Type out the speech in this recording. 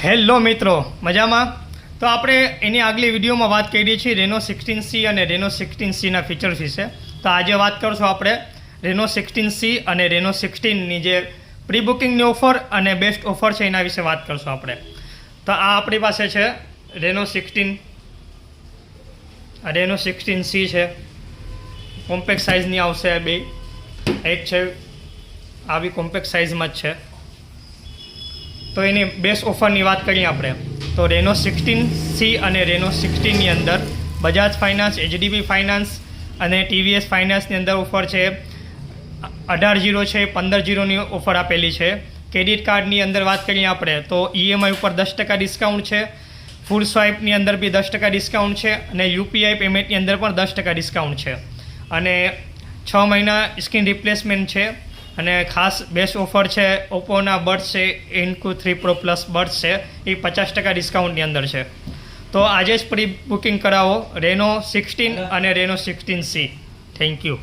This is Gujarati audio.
હેલો મિત્રો, મજામાં? તો આપણે એની આગલી વિડીયોમાં વાત કરી છીએ રેનો 16C અને રેનો 16Cના ફીચર્સ વિશે. તો આજે વાત કરશું આપણે રેનો 16C અને રેનો 16ની જે પ્રી બુકિંગની ઓફર અને બેસ્ટ ઓફર છે એના વિશે વાત કરશું આપણે. તો આ આપણી પાસે છે રેનો 16, રેનો 16C છે. કોમ્પેક્ટ સાઇઝની આવશે બે, એક છે આવી કોમ્પેક્ટ સાઇઝમાં જ છે. તો એની બેસ્ટ ઓફરની વાત કરીએ આપણે તો રેનો 16C અને રેનો 16ની અંદર બજાજ ફાઇનાન્સ, HDB ફાઇનાન્સ અને TVS ફાઇનાન્સની અંદર ઓફર છે 18/0 છે, 15/0ની ઓફર આપેલી છે. ક્રેડિટ કાર્ડની અંદર વાત કરીએ આપણે તો EMI ઉપર 10% ડિસ્કાઉન્ટ છે, ફૂલ સ્વાઇપની અંદર બી 10% ડિસ્કાઉન્ટ છે અને UPI પેમેન્ટની અંદર પણ 10% ડિસ્કાઉન્ટ છે અને 6 મહિના સ્ક્રીન રિપ્લેસમેન્ટ છે. અને ખાસ બેસ્ટ ઓફર છે ઓપ્પોના બડ્સ છે Enku3 Pro Plus બડ્સ છે, એ 50% ડિસ્કાઉન્ટની અંદર છે. તો આજે જ પ્રી બુકિંગ કરાવો રેનો 16 અને રેનો 16C. Thank you.